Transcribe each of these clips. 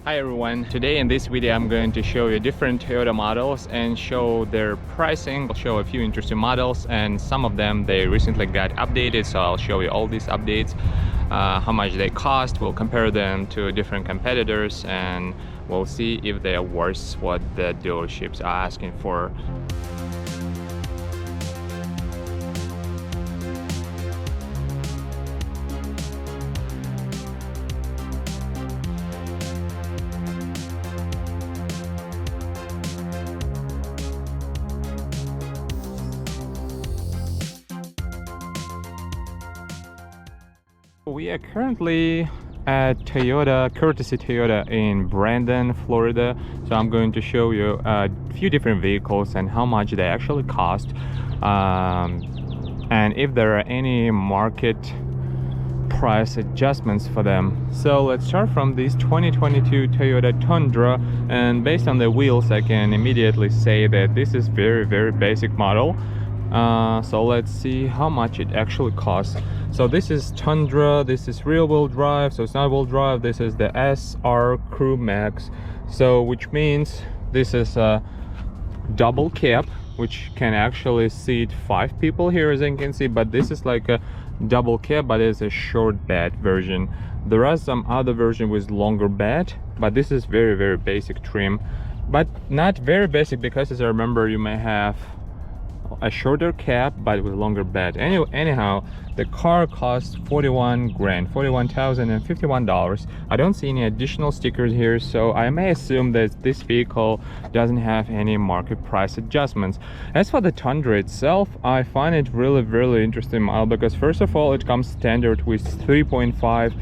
Hi everyone, today in this video I'm going to show you different Toyota models and show their pricing. I'll show a few interesting models and some of them they recently got updated, so I'll show you all these updates, how much they cost. We'll compare them to different competitors and we'll see if they are worth what the dealerships are asking for. We are currently at Toyota, Courtesy Toyota in Brandon, Florida. So I'm going to show you a few different vehicles and how much they actually cost, and if there are any market price adjustments for them. So let's start from this 2022 Toyota Tundra, and based on the wheels I can immediately say that this is very basic model. So let's see how much it actually costs. So this is Tundra, this is rear-wheel drive, so it's not wheel drive. This is the SR Crew Max, so which means this is a double cab which can actually seat 5 people here, as you can see, but this is like a double cab, but it's a short bed version. There are some other version with longer bed, but this is very basic trim, but not very basic because, as I remember, you may have a shorter cab but with longer bed. Anyhow, the car costs 41 grand, $41,051. I don't see any additional stickers here, so I may assume that this vehicle doesn't have any market price adjustments. As for the Tundra itself, I find it really interesting model because first of all, it comes standard with 3.5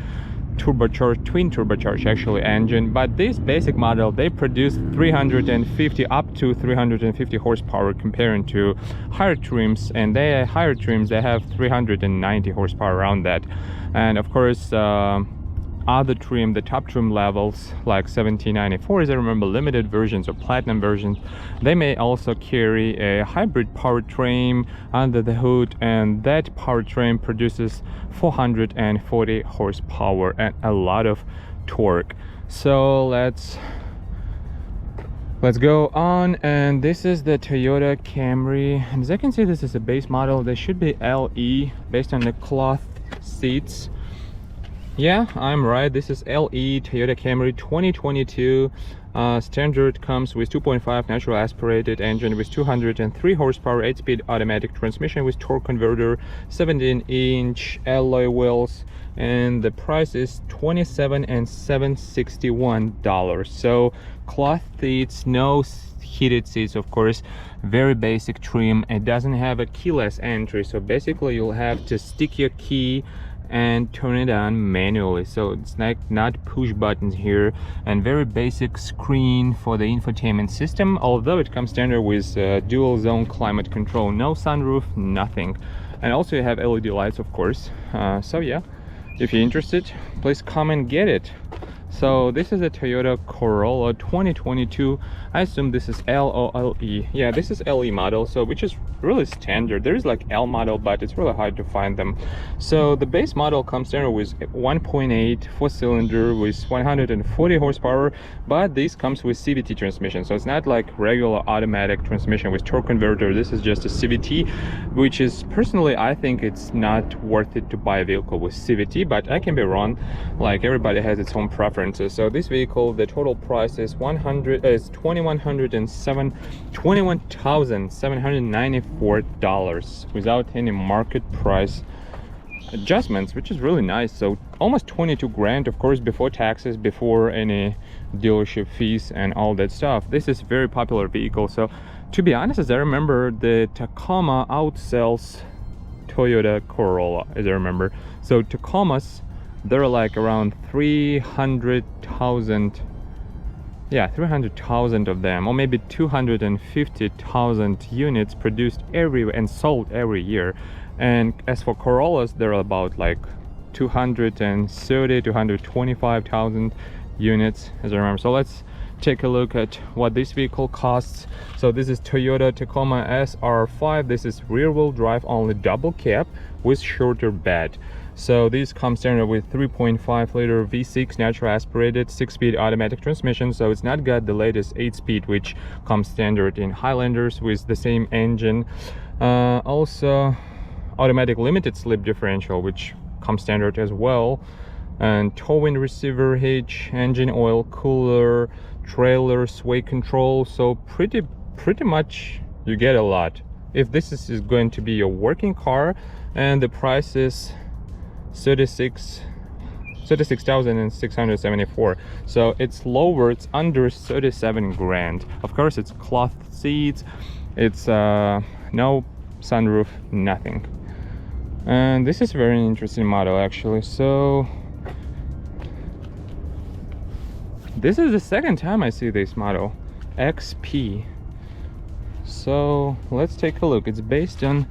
turbocharged, twin turbocharged actually engine, but this basic model they produce 350 up to 350 horsepower comparing to higher trims, and they higher trims they have 390 horsepower around that. And of course other trim, the top trim levels like 1794, as I remember, limited versions or platinum versions, they may also carry a hybrid powertrain under the hood, and that powertrain produces 440 horsepower and a lot of torque. So let's go on, and this is the Toyota Camry, and as I can see, this is a base model. They should be LE based on the cloth seats. Yeah, I'm right, this is LE Toyota Camry 2022. Standard comes with 2.5 natural aspirated engine with 203 horsepower, 8-speed automatic transmission with torque converter, 17-inch alloy wheels, and the price is $27,761. So cloth seats, no heated seats, of course, very basic trim. It doesn't have a keyless entry, so basically you'll have to stick your key and turn it on manually, so it's like not push buttons here, and very basic screen for the infotainment system, although it comes standard with dual zone climate control, no sunroof, nothing. And also you have LED lights, of course. So yeah, if you're interested, please come and get it. So this is a Toyota Corolla 2022. I assume this is LE. Yeah, this is LE model, so which is really standard. There is like L model, but it's really hard to find them. So the base model comes standard with 1.8 4-cylinder with 140 horsepower, but this comes with CVT transmission, so it's not like regular automatic transmission with torque converter. This is just a CVT, which is, personally, I think it's not worth it to buy a vehicle with CVT, but I can be wrong. Like, everybody has its own preference. So this vehicle, the total price is $21,794 without any market price adjustments, which is really nice. So almost 22 grand, of course, before taxes, before any dealership fees and all that stuff. This is a very popular vehicle. So to be honest, as I remember, the Tacoma outsells Toyota Corolla, as I remember. So Tacomas, they're like around 300,000, yeah, 300,000 of them, or maybe 250,000 units produced and sold every year. And as for Corollas, they're about like 230, 225,000 units, as I remember. So let's take a look at what this vehicle costs. So this is Toyota Tacoma SR5. This is rear-wheel drive only, double cab with shorter bed. So these come standard with 3.5 liter V6 natural aspirated 6-speed automatic transmission, so it's not got the latest 8-speed which comes standard in Highlanders with the same engine. Also automatic limited slip differential which comes standard as well, and towing receiver hitch, engine oil cooler, trailer sway control. So pretty much you get a lot if this is going to be your working car. And the price is 36,674. So it's lower, it's under 37 grand. Of course it's cloth seats, it's no sunroof, nothing. And this is a very interesting model actually. So this is the second time I see this model, XP. So let's take a look. It's based on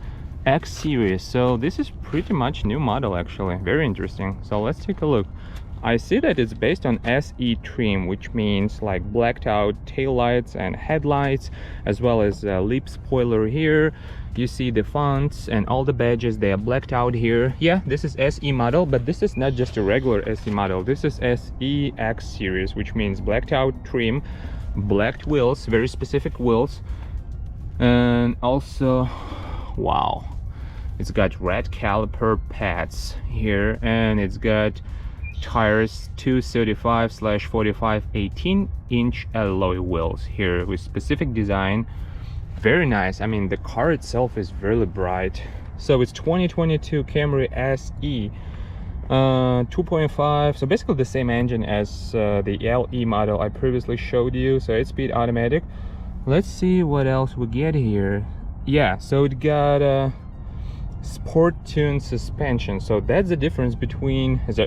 X series, so this is pretty much new model actually, very interesting. So let's take a look. I see that it's based on SE trim, which means like blacked out taillights and headlights, as well as a lip spoiler here. You see the fonts and all the badges, they are blacked out here. Yeah, this is SE model, but this is not just a regular SE model. This is SE X series, which means blacked out trim, blacked wheels, very specific wheels. And also, wow, it's got red caliper pads here, and it's got tires 235/45 18-inch alloy wheels here with specific design. Very nice. I mean, the car itself is really bright. So it's 2022 Camry SE 2.5, so basically the same engine as the LE model I previously showed you. So 8-speed automatic. Let's see what else we get here. Yeah, so it got a sport tune suspension. So that's the difference between, as I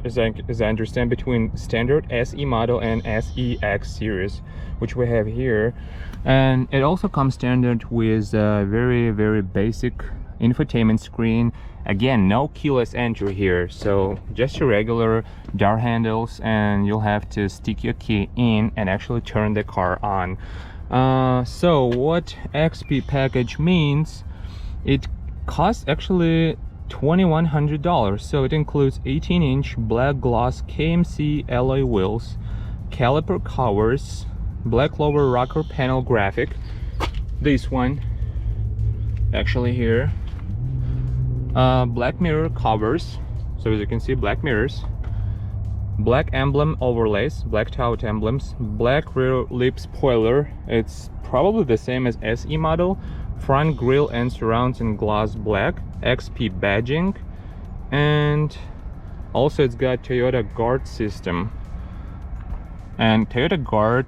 understand, between standard SE model and SEX series, which we have here. And it also comes standard with a very basic infotainment screen. Again, no keyless entry here, so just your regular door handles, and you'll have to stick your key in and actually turn the car on. So what XP package means, it costs actually $2,100. So it includes 18-inch black gloss KMC alloy wheels, caliper covers, black lower rocker panel graphic, this one actually here, black mirror covers, so as you can see, black mirrors, black emblem overlays, blacked out emblems, black rear lip spoiler, it's probably the same as SE model, front grille and surrounds in gloss black, XP badging, and also it's got Toyota Guard system and Toyota Guard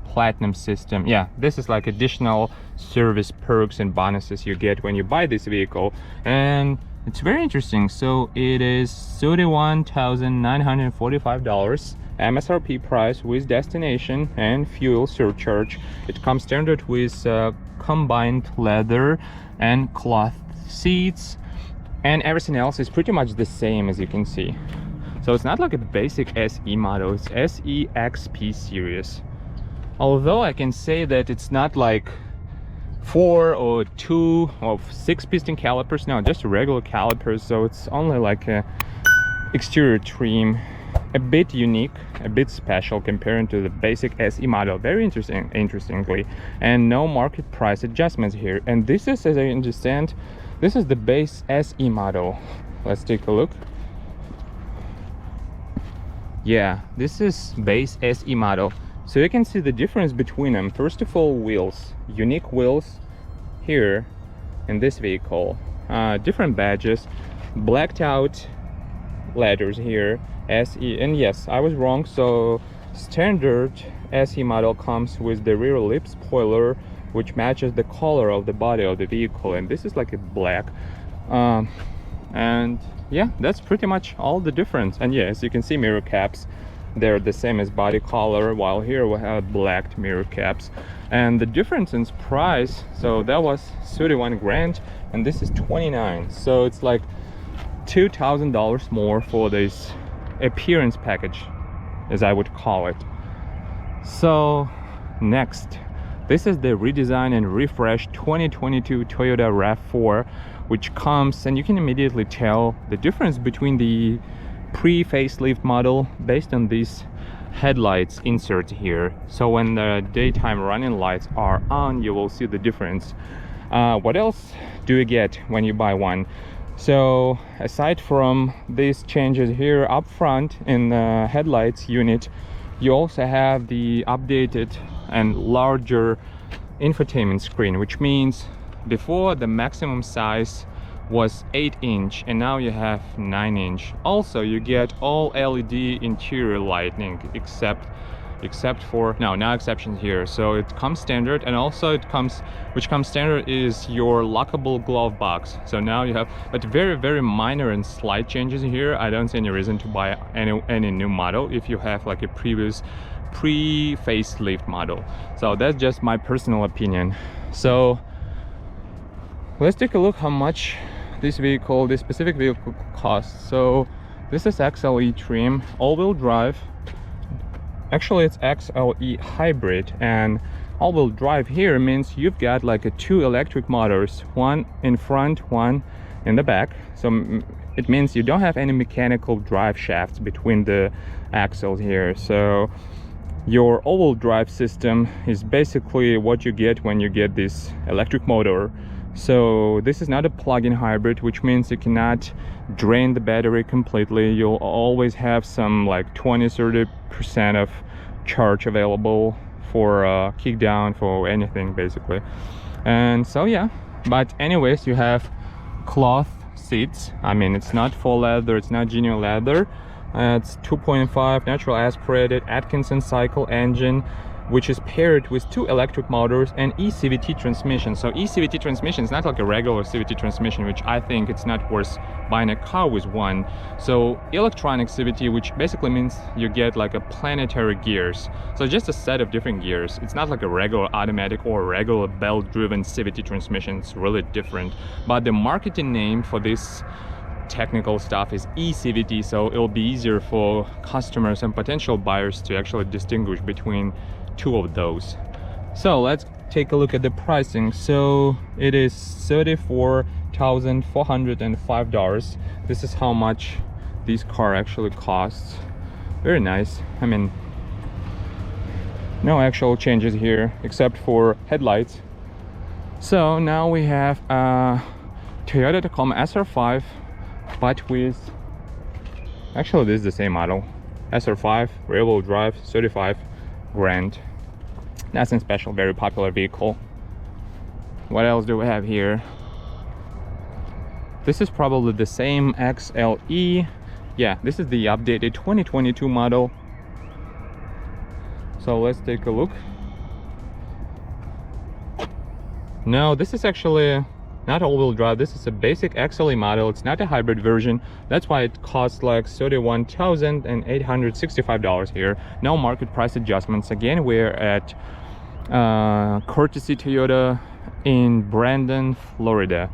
Platinum system. Yeah, this is like additional service perks and bonuses you get when you buy this vehicle, and it's very interesting. So it is $31,945 MSRP price with destination and fuel surcharge. It comes standard with combined leather and cloth seats, and everything else is pretty much the same, as you can see. So it's not like a basic SE model, it's SE XP series. Although I can say that it's not like 4 or 2 or 6 piston calipers, no, just regular calipers. So it's only like a exterior trim, a bit unique, a bit special compared to the basic SE model. Very interestingly, and no market price adjustments here. And this is, as I understand, this is the base SE model. Let's take a look. Yeah, this is base SE model. So you can see the difference between them. First of all, wheels, unique wheels here in this vehicle, different badges, blacked out letters here, SE. And yes, I was wrong. So standard SE model comes with the rear lip spoiler, which matches the color of the body of the vehicle, and this is like a black. And yeah, that's pretty much all the difference. And yeah, as you can see, mirror caps, they're the same as body color, while here we have blacked mirror caps. And the difference in price, so that was 31 grand and this is 29, so it's like $2,000 more for this appearance package, as I would call it. So next, This is the redesigned and refreshed 2022 Toyota RAV4, which comes, and you can immediately tell the difference between the pre-facelift model based on these headlights insert here. So when the daytime running lights are on, you will see the difference. What else do you get when you buy one? So aside from these changes here up front in the headlights unit, you also have the updated and larger infotainment screen, which means before the maximum size was 8-inch and now you have 9-inch. Also you get all LED interior lighting except for no exceptions here. So it comes standard, and also which comes standard is your lockable glove box. So now you have, but very minor and slight changes here. I don't see any reason to buy any new model if you have like a previous pre-facelift model. So that's just my personal opinion. So let's take a look how much this specific vehicle costs. So this is XLE trim, all-wheel drive. Actually it's XLE hybrid, and all-wheel drive here means you've got like two electric motors, one in front, one in the back. So it means you don't have any mechanical drive shafts between the axles here. So your all-wheel drive system is basically what you get when you get this electric motor. So this is not a plug-in hybrid, which means you cannot drain the battery completely. You'll always have some like 20-30% of charge available for kick down, for anything basically. And so yeah, but anyways, you have cloth seats. I mean, it's not faux leather, it's not genuine leather. It's 2.5 natural aspirated Atkinson cycle engine, which is paired with two electric motors and eCVT transmission. So eCVT transmission is not like a regular CVT transmission, which I think it's not worth buying a car with one. So electronic CVT, which basically means you get like a planetary gears. So just a set of different gears. It's not like a regular automatic or regular belt-driven CVT transmission. It's really different. But the marketing name for this technical stuff is eCVT, so it'll be easier for customers and potential buyers to actually distinguish between two of those. So let's take a look at the pricing. So it is $34,405. This is how much this car actually costs. Very nice. I mean, no actual changes here except for headlights. So now we have a Toyota Tacoma SR5, but with, actually this is the same model, SR5 rear-wheel drive, 35 grand. Nothing special, very popular vehicle. What else do we have here? This is probably the same XLE. Yeah, this is the updated 2022 model. So let's take a look. No, this is actually not all-wheel drive. This is a basic XLE model. It's not a hybrid version. That's why it costs like $31,865 here. No market price adjustments. Again, we're at Courtesy Toyota in Brandon, Florida.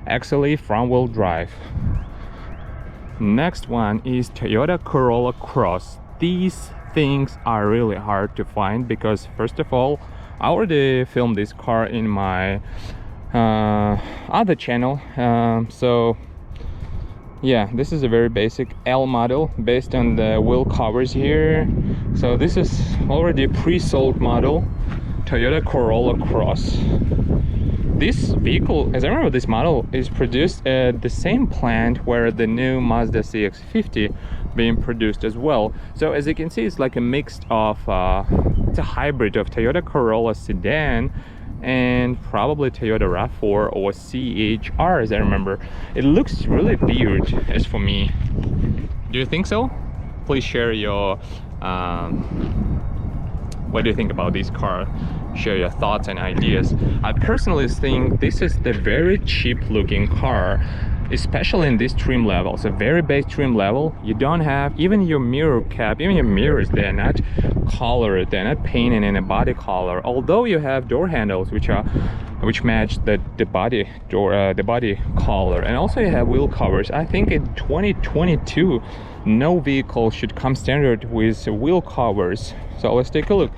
XLE front-wheel drive. Next one is Toyota Corolla Cross. These things are really hard to find because, first of all, I already filmed this car in my other channel. So yeah, this is a very basic L model based on the wheel covers here. So this is already a pre-sold model, Toyota Corolla Cross. This vehicle, as I remember, this model is produced at the same plant where the new Mazda CX-50 being produced as well. So as you can see, it's like a mix of it's a hybrid of Toyota Corolla sedan and probably Toyota RAV4 or CHR, as I remember. It looks really weird as for me. Do you think so? Please share your what do you think about this car? Share your thoughts and ideas. I personally think this is the very cheap looking car, especially in this trim level. It's a very base trim level. You don't have even your mirror cap, even your mirrors, they're not colored, they're not painted in a body color, although you have door handles which match the body door, the body color, and also you have wheel covers. I think in 2022 no vehicle should come standard with wheel covers. So let's take a look.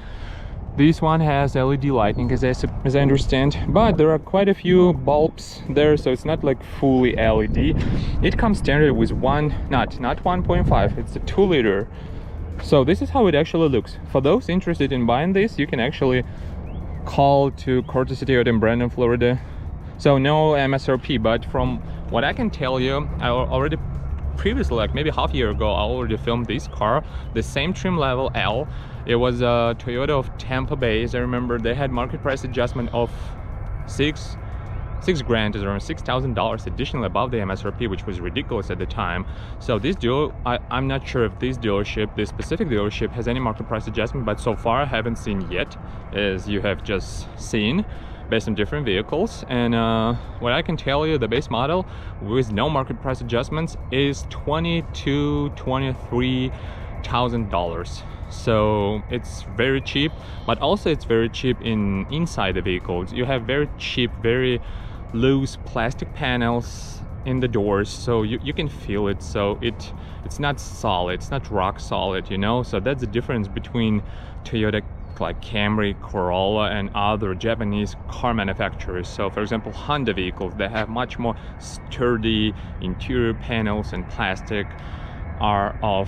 This one has LED lighting, as I understand, but there are quite a few bulbs there, so it's not like fully LED. It comes standard with not 1.5, it's a 2-liter. So this is how it actually looks. For those interested in buying this, you can actually call to Courtesy Toyota in Brandon, Florida. So no MSRP, but from what I can tell you, I already previously, like maybe half a year ago, I already filmed this car, the same trim level L. It was a Toyota of Tampa Bay. As I remember, they had market price adjustment of six grand, is around $6,000 additional above the MSRP, which was ridiculous at the time. So this deal, I'm not sure if this specific dealership has any market price adjustment, but so far I haven't seen yet, as you have just seen, based on different vehicles. And what I can tell you, the base model with no market price adjustments is $23,000. So it's very cheap, but also it's very cheap inside the vehicles. You have very cheap, very loose plastic panels in the doors, so you can feel it. So it's not solid, it's not rock solid, you know. So that's the difference between Toyota like Camry, Corolla, and other Japanese car manufacturers. So for example, Honda vehicles, they have much more sturdy interior panels, and plastic all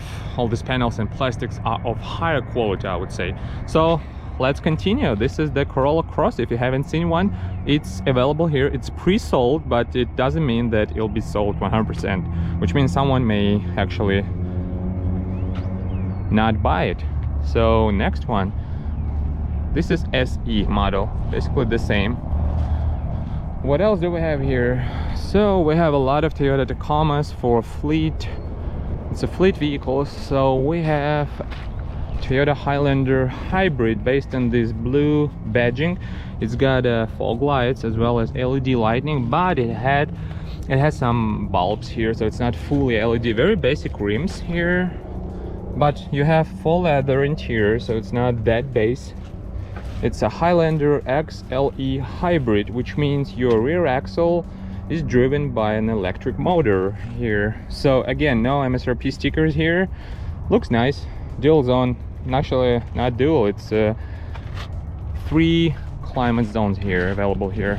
these panels and plastics are of higher quality, I would say. So let's continue. This is the Corolla Cross. If you haven't seen one, it's available here. It's pre-sold, but it doesn't mean that it'll be sold 100%, which means someone may actually not buy it. So next one, this is SE model, basically the same. What else do we have here? So we have a lot of Toyota Tacomas for fleet. It's a fleet vehicle. So we have Toyota Highlander hybrid based on this blue badging. It's got fog lights as well as LED lighting, but it has some bulbs here, so it's not fully LED. Very basic rims here, but you have full leather interior, so it's not that base. It's a Highlander XLE hybrid, which means your rear axle is driven by an electric motor here. So again, no MSRP stickers here. Looks nice. Dual zone, actually not dual, it's 3 climate zones here available here.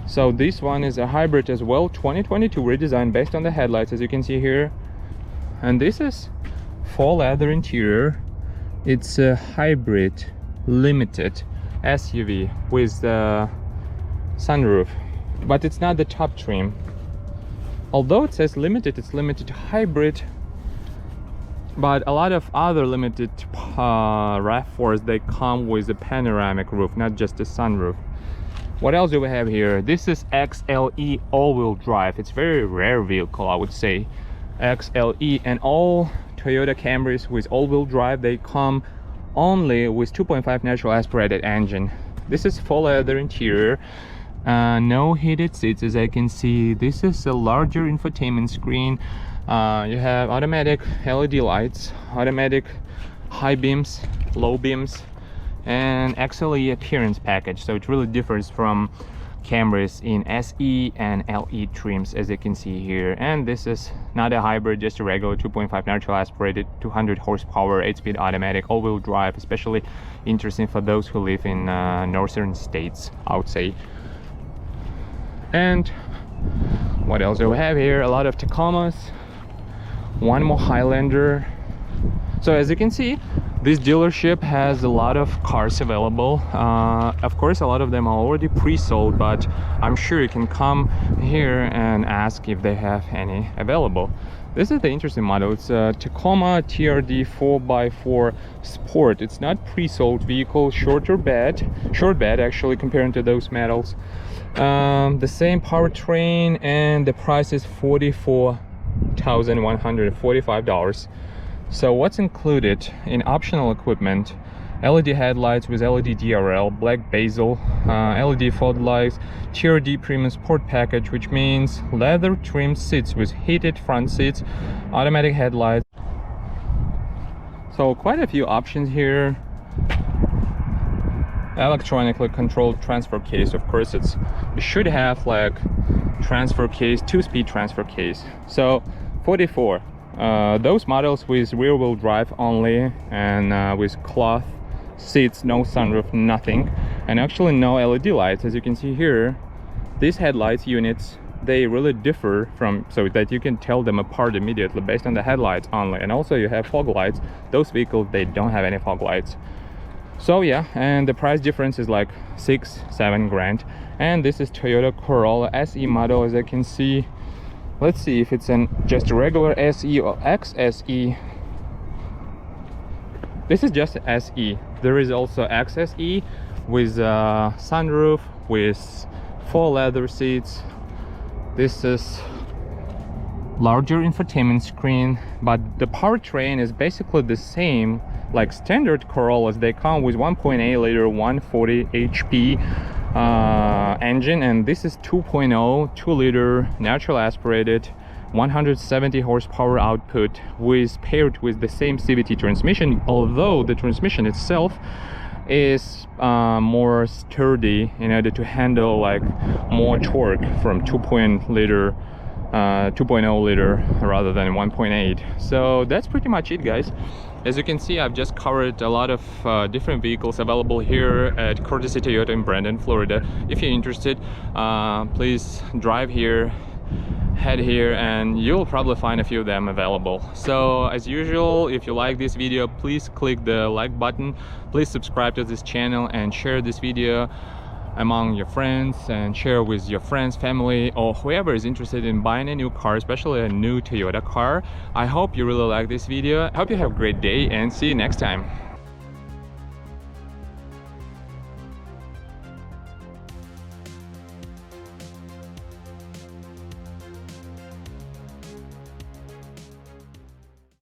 So this one is a hybrid as well, 2022 redesign based on the headlights, as you can see here. And this is full leather interior. It's a hybrid limited SUV with the sunroof, but it's not the top trim. Although it says limited, it's limited hybrid, but a lot of other limited RAV4s, they come with a panoramic roof, not just a sunroof. What else do we have here? This is XLE all-wheel drive. It's very rare vehicle, I would say. XLE, and all Toyota Camrys with all-wheel drive, they come only with 2.5 natural aspirated engine. This is full leather interior, no heated seats, as I can see. This is a larger infotainment screen. You have automatic LED lights, automatic high beams, low beams, and XLE appearance package. So it really differs from Camrys in SE and LE trims, as you can see here. And this is not a hybrid, just a regular 2.5 natural aspirated, 200 horsepower, 8-speed automatic, all-wheel drive. Especially interesting for those who live in northern states, I would say. And what else do we have here? A lot of Tacomas, one more Highlander. So as you can see, this dealership has a lot of cars available. Of course, a lot of them are already pre-sold, but I'm sure you can come here and ask if they have any available. This is the interesting model. It's a Tacoma TRD 4x4 Sport. It's not pre-sold vehicle, short bed actually, comparing to those models. The same powertrain, and the price is $44,145. So what's included in optional equipment? LED headlights with LED DRL, black bezel, LED fog lights, TRD Premium Sport package, which means leather trimmed seats with heated front seats, automatic headlights. So quite a few options here. Electronically controlled transfer case. Of course, it should have like transfer case, 2-speed transfer case. So 44. Those models with rear-wheel drive only and with cloth seats, no sunroof, nothing, and actually no LED lights. As you can see here, these headlights units, they really differ from, so that you can tell them apart immediately based on the headlights only. And also you have fog lights. Those vehicles, they don't have any fog lights. So yeah, and the price difference is like 6-7 grand. And this is Toyota Corolla SE model, as I can see. Let's see if it's just a regular SE or XSE. This is just SE. There is also XSE with sunroof, with full leather seats. This is larger infotainment screen, but the powertrain is basically the same like standard Corollas. They come with 1.8 liter 140 HP engine, and this is 2.0 2 liter natural aspirated 170 horsepower output, with paired with the same CVT transmission, although the transmission itself is more sturdy in order to handle like more torque from 2.0 liter rather than 1.8. So that's pretty much it, guys. As you can see, I've just covered a lot of different vehicles available here at Courtesy Toyota in Brandon, Florida. If you're interested, please drive here, head here, and you'll probably find a few of them available. So as usual, if you like this video, please click the like button, please subscribe to this channel, and share this video among your friends, and share with your friends, family, or whoever is interested in buying a new car, especially a new Toyota car. I hope you really like this video. I hope you have a great day, and see you next time.